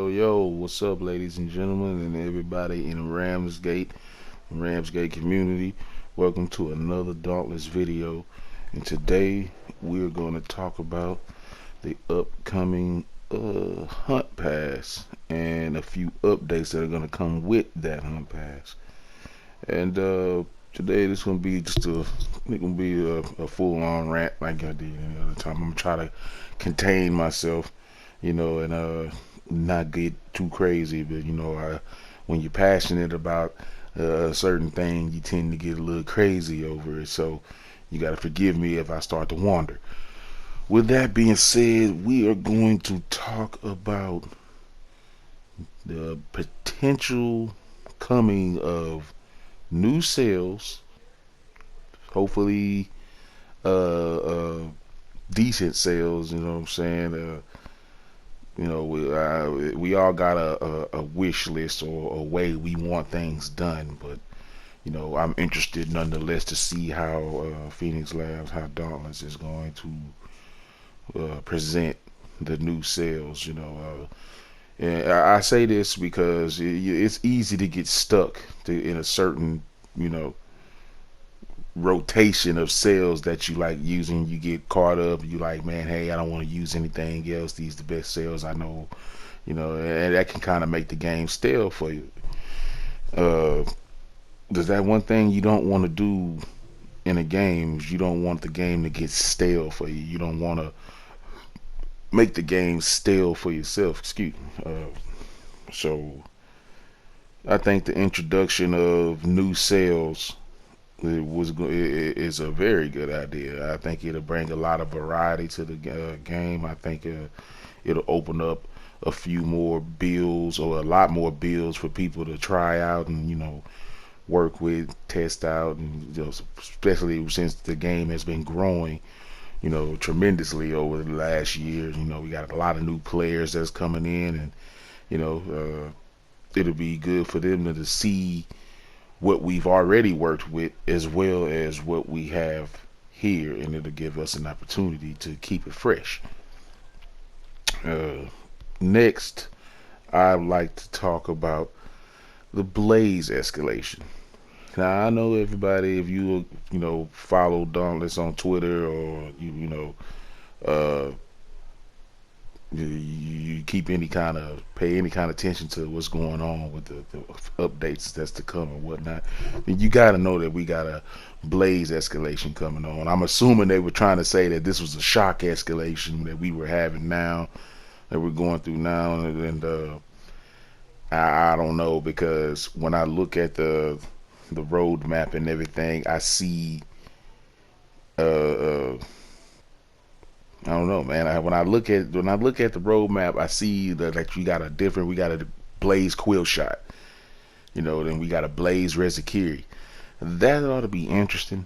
Yo, what's up, ladies and gentlemen, and everybody in Ramsgate community? Welcome to another Dauntless video. And today we're going to talk about the upcoming Hunt Pass and a few updates that are going to come with that Hunt Pass. And today this going to be a full-on rant like I did any other time. I'm going to try to contain myself, and not get too crazy. But when you're passionate about a certain thing, you tend to get a little crazy over it. So you got to forgive me if I start to wander. With that being said, we are going to talk about the potential coming of new sales, hopefully decent sales. You know what I'm saying? We all got a wish list or a way we want things done, but I'm interested nonetheless to see how Phoenix Labs, how Dauntless is going to present the new sales. And I say this because it's easy to get stuck in a certain rotation of sales that you like using. You get caught up, you like, man, hey, I don't want to use anything else, these the best sales I know. And that can kind of make the game stale for you. There's that one thing you don't want to do in a game is you don't want the game to get stale for you. You don't want to make the game stale for yourself. Excuse me. So I think the introduction of new sales is a very good idea. I think it'll bring a lot of variety to the game. I think it'll open up a few more builds or a lot more builds for people to try out and work with, test out, and especially since the game has been growing tremendously over the last years. We got a lot of new players that's coming in, and it'll be good for them to see what we've already worked with as well as what we have here, and it'll give us an opportunity to keep it fresh. Next, I'd like to talk about the Blaze escalation. Now, I know everybody, if you follow Dauntless on Twitter, or uh, you keep pay any kind of attention to what's going on with the updates that's to come and whatnot, then you got to know that we got a Blaze escalation coming on. I'm assuming they were trying to say that this was a shock escalation that we were having now, that we're going through now, and I don't know, because when I look at the roadmap and everything, I see I don't know, man. When I look at the roadmap, I see that we got a Blaze Quill Shot. Then we got a Blaze Rezakiri. That ought to be interesting.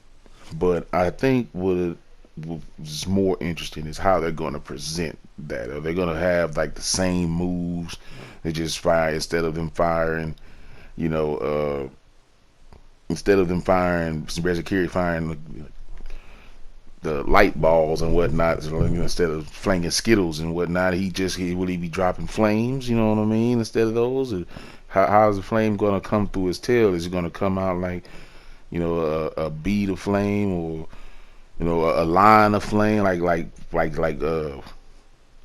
But I think what's more interesting is how they're going to present that. Are they going to have like the same moves? They just fire instead of them firing, Rezakiri firing the light balls and whatnot, instead of flinging Skittles and whatnot, will he be dropping flames? You know what I mean? Instead of those, how's the flame going to come through his tail? Is it going to come out like a bead of flame, or a line of flame like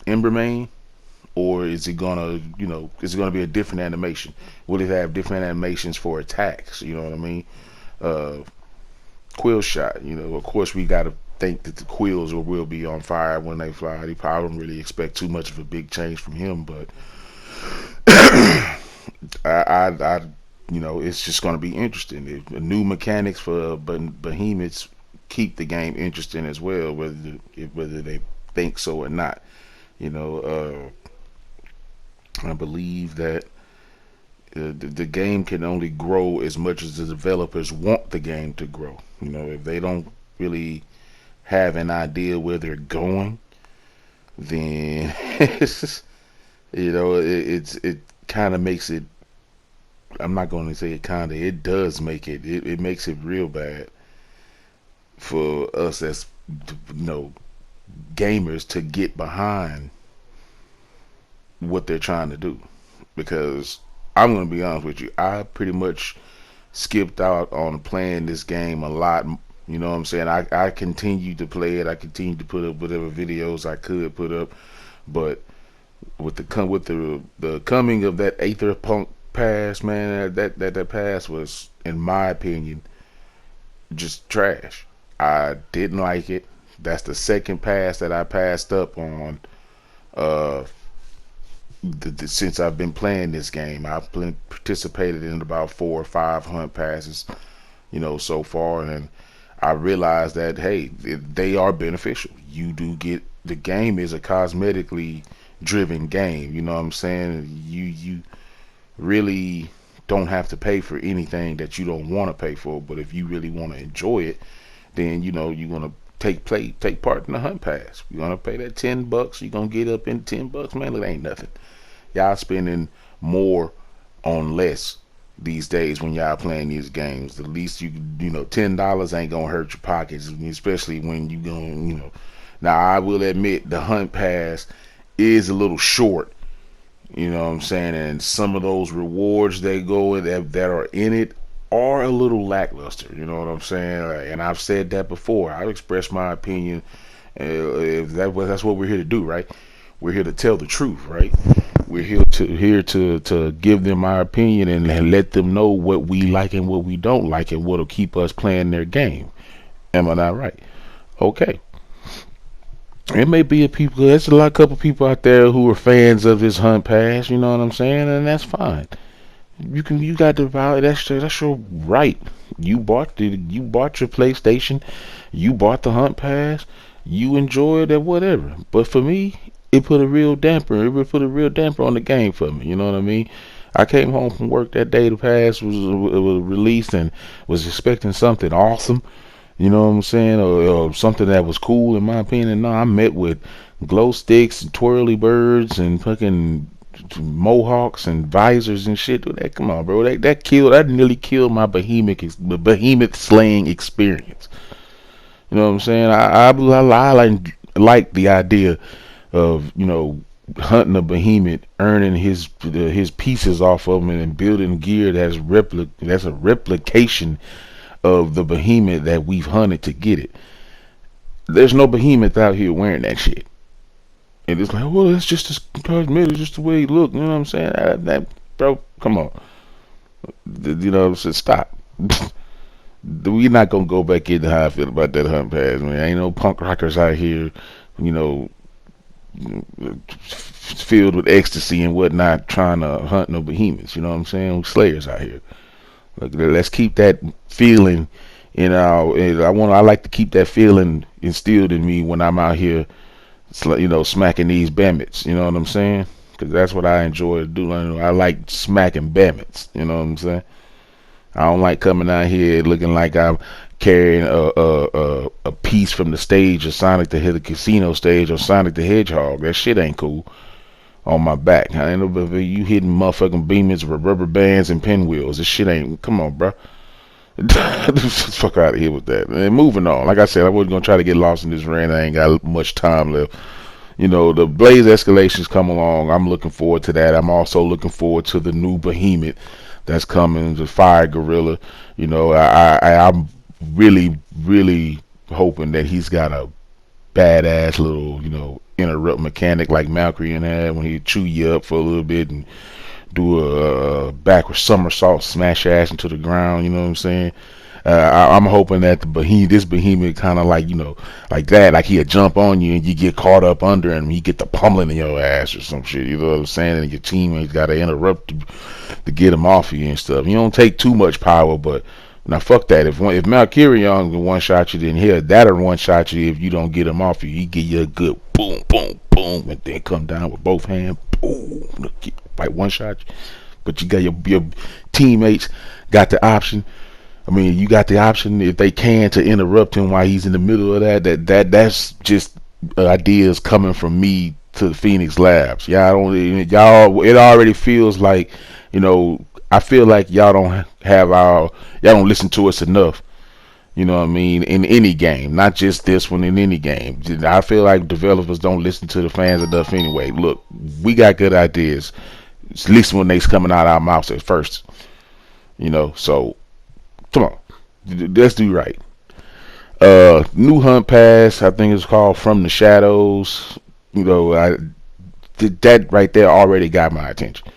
Embermane? Or is it gonna be a different animation? Will it have different animations for attacks? You know what I mean? Quill Shot, of course we gotta think that the quills will be on fire when they fly. I don't really expect too much of a big change from him, but it's just going to be interesting. If new mechanics for behemoths keep the game interesting as well, whether they think so or not. I believe that the game can only grow as much as the developers want the game to grow. If they don't really have an idea where they're going, then it kind of makes it. I'm not going to say it kind of. It does make it. It makes it real bad for us as gamers to get behind what they're trying to do. because I'm gonna be honest with you, I pretty much skipped out on playing this game a lot. You know what I'm saying? I continued to play it. I continued to put up whatever videos I could put up, but with the coming of that Aether Punk pass, man, that pass was, in my opinion, just trash. I didn't like it. That's the second pass that I passed up on. Uh, since I've been playing this game, I've participated in about 4 or 5 hunt passes, so far, and I realized that, hey, they are beneficial. You do get, the game is a cosmetically driven game. You know what I'm saying? You really don't have to pay for anything that you don't want to pay for. But if you really want to enjoy it, then you're gonna take part in the hunt pass. You're gonna pay that $10. You're gonna get up in $10, man. It ain't nothing. Y'all spending more on less these days when y'all playing these games. The least $10 ain't gonna hurt your pockets, especially when you going. Now I will admit the hunt pass is a little short. You know what I'm saying? And some of those rewards they go in that are in it are a little lackluster. You know what I'm saying? And I've said that before. I've expressed my opinion. If that's what we're here to do, right? We're here to tell the truth, right? We're here to give them our opinion and let them know what we like and what we don't like and what'll keep us playing their game. Am I not right? Okay. It may be there's a couple people out there who are fans of this hunt pass, you know what I'm saying, and that's fine. You got the value. That's your right. You bought your PlayStation, you bought the hunt pass, you enjoyed it, whatever. But for me, it put a real damper. It put a real damper on the game for me. You know what I mean? I came home from work that day the pass was released and was expecting something awesome. You know what I'm saying? Or something that was cool in my opinion. No, I met with glow sticks and twirly birds and fucking mohawks and visors and shit. That, come on, bro. That nearly killed my behemoth slaying experience. You know what I'm saying? I like the idea of hunting a behemoth, earning his pieces off of him, and building gear that's a replication of the behemoth that we've hunted to get it. There's no behemoth out here wearing that shit. And it's like, well, it's just a cosmetic, just the way he look. You know what I'm saying? That bro, come on. Stop. We're not gonna go back into how I feel about that hunt pass, man. Ain't no punk rockers out here, filled with ecstasy and whatnot, trying to hunt no behemoths. You know what I'm saying? Slayers out here. Let's keep that feeling in our. I like to keep that feeling instilled in me when I'm out here, smacking these behemoths. You know what I'm saying? Because that's what I enjoy to do. I like smacking behemoths. You know what I'm saying? I don't like coming out here looking like I'm carrying a piece from the stage of Sonic the Casino stage or Sonic the Hedgehog. That shit ain't cool. On my back. I ain't know if you hitting motherfucking beamers with rubber bands and pinwheels. This shit ain't. Come on, bro. Fuck out of here with that. And moving on. Like I said, I wasn't gonna try to get lost in this rant. I ain't got much time left. The Blaze escalations come along. I'm looking forward to that. I'm also looking forward to the new behemoth that's coming, the Fire Gorilla. I'm really hoping that he's got a badass little, interrupt mechanic like Malcrian had when he chew you up for a little bit and do a backward somersault, smash your ass into the ground. You know what I'm saying? I'm hoping that this behemoth kind of like that, like he'll jump on you and you get caught up under him, you get the pummeling in your ass or some shit. You know what I'm saying? And your teammates got to interrupt to get him off of you and stuff. You don't take too much power, but now fuck that. If Malkirion can one shot you, then that'll one shot you if you don't get him off you. He give you a good boom, boom, boom, and then come down with both hands, boom, like one shot you. But you got your teammates got the option. I mean, you got the option if they can to interrupt him while he's in the middle of that's just ideas coming from me to the Phoenix Labs. Y'all it already feels like, I feel like y'all don't listen to us enough. You know what I mean? In any game, not just this one, in any game. I feel like developers don't listen to the fans enough anyway. Look, we got good ideas. At least when they's coming out of our mouths at first. So come on, let's do right. New hunt pass, I think it's called From the Shadows. That right there already got my attention.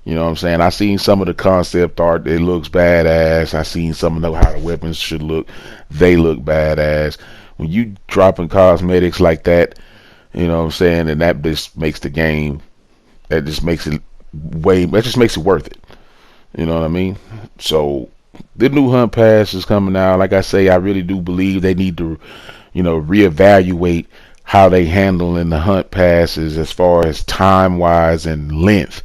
You know what I'm saying? I seen some of the concept art. It looks badass. I seen some of how the weapons should look. They look badass. When you dropping cosmetics like that, you know what I'm saying, and that just makes the game. That just makes it That just makes it worth it. You know what I mean? So the new hunt pass is coming out. Like I say, I really do believe they need to, reevaluate how they handling the hunt passes as far as time wise and length,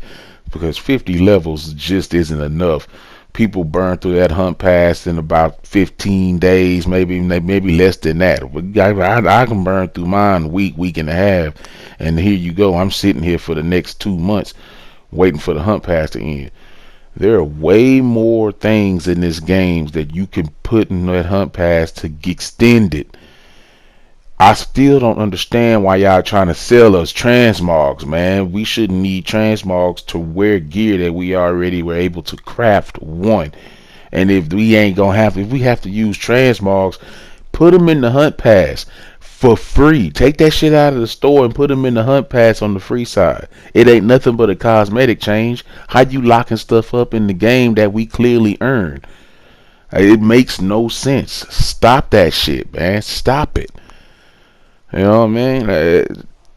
because 50 levels just isn't enough. People burn through that hunt pass in about 15 days, maybe less than that. I can burn through mine a week and a half, and here you go. I'm sitting here for the next 2 months waiting for the hunt pass to end. There are way more things in this game that you can put in that hunt pass to extend it. I still don't understand why y'all trying to sell us transmogs, man. We shouldn't need transmogs to wear gear that we already were able to craft one. And if we have to use transmogs, put them in the hunt pass for free. Take that shit out of the store and put them in the hunt pass on the free side. It ain't nothing but a cosmetic change. How you locking stuff up in the game that we clearly earned? It makes no sense. Stop that shit, man. Stop it. You know what I mean?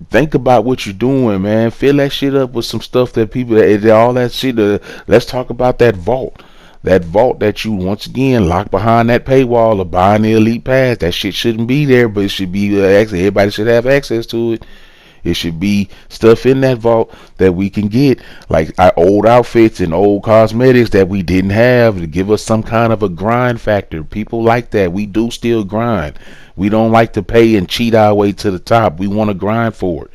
Think about what you're doing, man. Fill that shit up with some stuff that people, all that shit. Let's talk about that vault. That vault that you, once again, lock behind that paywall of buying the elite pass. That shit shouldn't be there, but it should be, everybody should have access to it. It should be stuff in that vault that we can get, like our old outfits and old cosmetics that we didn't have, to give us some kind of a grind factor. People like that. We do still grind. We don't like to pay and cheat our way to the top. We want to grind for it.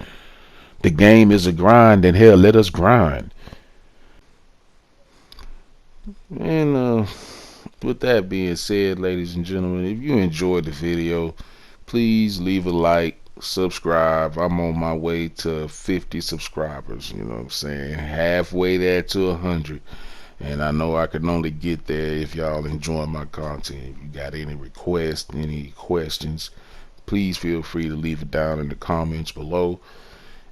The game is a grind, and hell, let us grind. And with that being said, ladies and gentlemen, if you enjoyed the video, please leave a like, subscribe. I'm on my way to 50 subscribers. You know what I'm saying? Halfway there to 100. And I know I can only get there if y'all enjoy my content. If you got any requests, any questions, please feel free to leave it down in the comments below.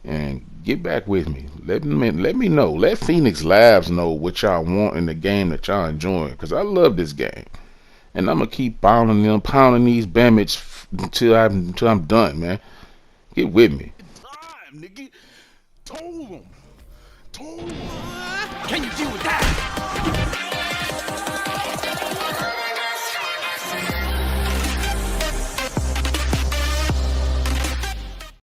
And get back with me. Let me know. Let Phoenix Labs know what y'all want in the game that y'all enjoying. Because I love this game. And I'm going to keep pounding these bammits until I'm done, man. Get with me. Time, nigga. Told him. Can you deal with that?